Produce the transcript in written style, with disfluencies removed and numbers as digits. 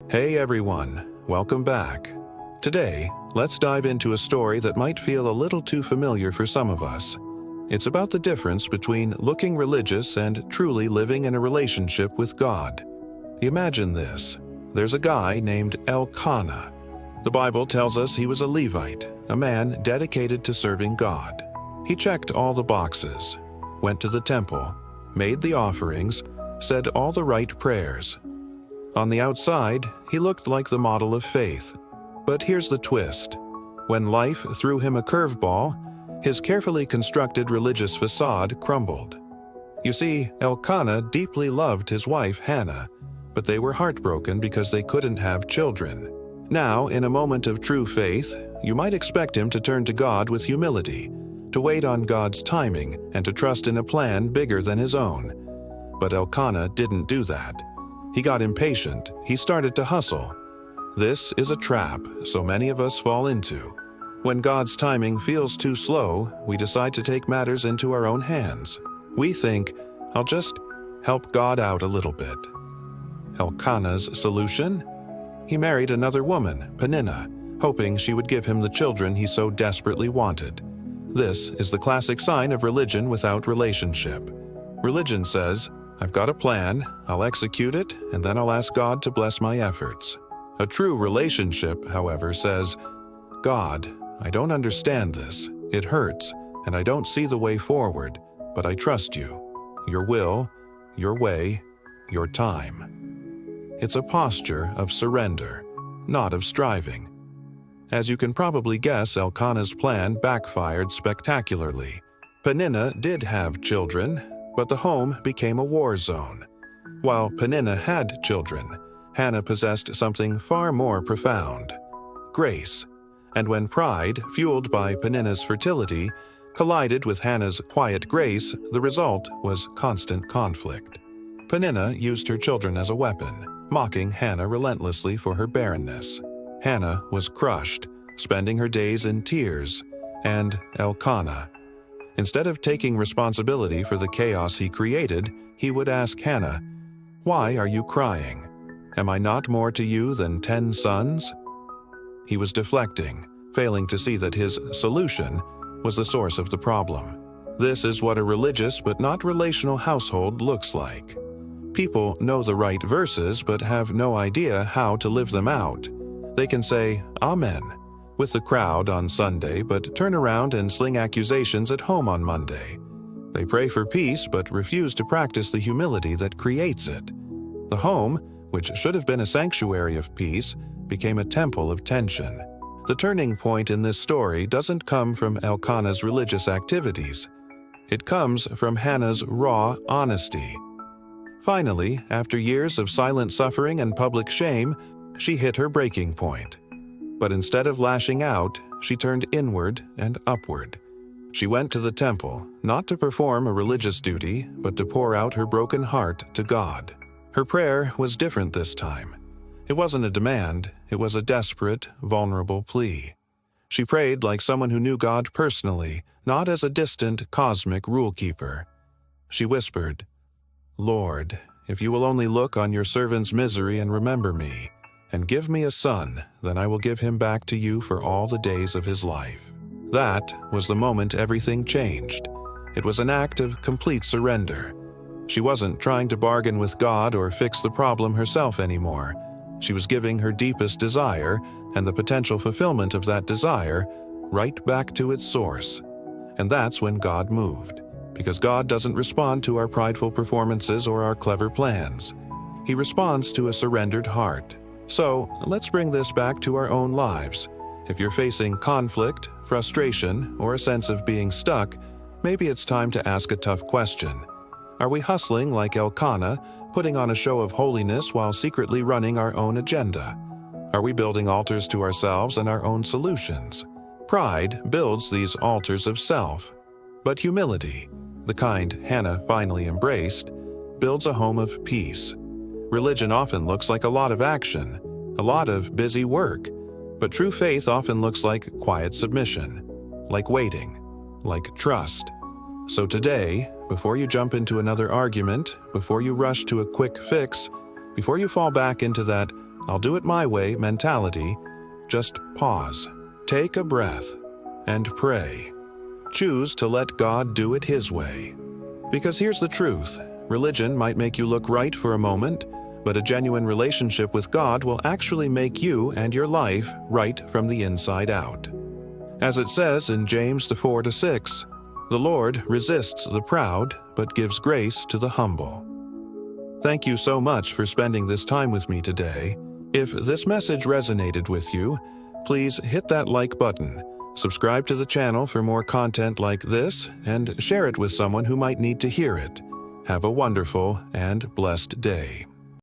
Hey everyone, welcome back. Today, let's dive into a story that might feel a little too familiar for some of us. It's about the difference between looking religious and truly living in a relationship with God. Imagine this. There's a guy named Elkanah. The Bible tells us he was a Levite, a man dedicated to serving God. He checked all the boxes, went to the temple, made the offerings, said all the right prayers. On the outside, he looked like the model of faith. But here's the twist. When life threw him a curveball, his carefully constructed religious facade crumbled. You see, Elkanah deeply loved his wife Hannah, but they were heartbroken because they couldn't have children. Now, in a moment of true faith, you might expect him to turn to God with humility, to wait on God's timing, and to trust in a plan bigger than his own. But Elkanah didn't do that. He got impatient. He started to hustle. This is a trap so many of us fall into. When God's timing feels too slow, we decide to take matters into our own hands. We think, I'll just help God out a little bit. Elkanah's solution? He married another woman, Peninnah, hoping she would give him the children he so desperately wanted. This is the classic sign of religion without relationship. Religion says, I've got a plan, I'll execute it, and then I'll ask God to bless my efforts. A true relationship, however, says, God, I don't understand this, it hurts, and I don't see the way forward, but I trust you. Your will, your way, your time. It's a posture of surrender, not of striving. As you can probably guess, Elkanah's plan backfired spectacularly. Peninnah did have children, but the home became a war zone. While Peninnah had children, Hannah possessed something far more profound: grace. And when pride, fueled by Peninnah's fertility, collided with Hannah's quiet grace, the result was constant conflict. Peninnah used her children as a weapon, mocking Hannah relentlessly for her barrenness. Hannah was crushed, spending her days in tears, and Elkanah. Instead of taking responsibility for the chaos he created, he would ask Hannah, "Why are you crying? Am I not more to you than 10 sons?" He was deflecting, failing to see that his solution was the source of the problem. This is what a religious but not relational household looks like. People know the right verses but have no idea how to live them out. They can say, "Amen," with the crowd on Sunday, but turn around and sling accusations at home on Monday. They pray for peace but refuse to practice the humility that creates it. The home, which should have been a sanctuary of peace, became a temple of tension. The turning point in this story doesn't come from Elkanah's religious activities. It comes from Hannah's raw honesty. Finally, after years of silent suffering and public shame, she hit her breaking point. But instead of lashing out, she turned inward and upward. She went to the temple, not to perform a religious duty, but to pour out her broken heart to God. Her prayer was different this time. It wasn't a demand, it was a desperate, vulnerable plea. She prayed like someone who knew God personally, not as a distant, cosmic rule-keeper. She whispered, "Lord, if you will only look on your servant's misery and remember me, and give me a son, then I will give him back to you for all the days of his life." That was the moment everything changed. It was an act of complete surrender. She wasn't trying to bargain with God or fix the problem herself anymore. She was giving her deepest desire, and the potential fulfillment of that desire, right back to its source. And that's when God moved, because God doesn't respond to our prideful performances or our clever plans. He responds to a surrendered heart. So, let's bring this back to our own lives. If you're facing conflict, frustration, or a sense of being stuck, maybe it's time to ask a tough question. Are we hustling like Elkanah, putting on a show of holiness while secretly running our own agenda? Are we building altars to ourselves and our own solutions? Pride builds these altars of self. But humility, the kind Hannah finally embraced, builds a home of peace. Religion often looks like a lot of action, a lot of busy work, but true faith often looks like quiet submission, like waiting, like trust. So today, before you jump into another argument, before you rush to a quick fix, before you fall back into that I'll do it my way mentality, just pause, take a breath, and pray. Choose to let God do it His way. Because here's the truth, religion might make you look right for a moment, but a genuine relationship with God will actually make you and your life right from the inside out. As it says in James 4-6, the Lord resists the proud, but gives grace to the humble. Thank you so much for spending this time with me today. If this message resonated with you, please hit that like button, subscribe to the channel for more content like this, and share it with someone who might need to hear it. Have a wonderful and blessed day.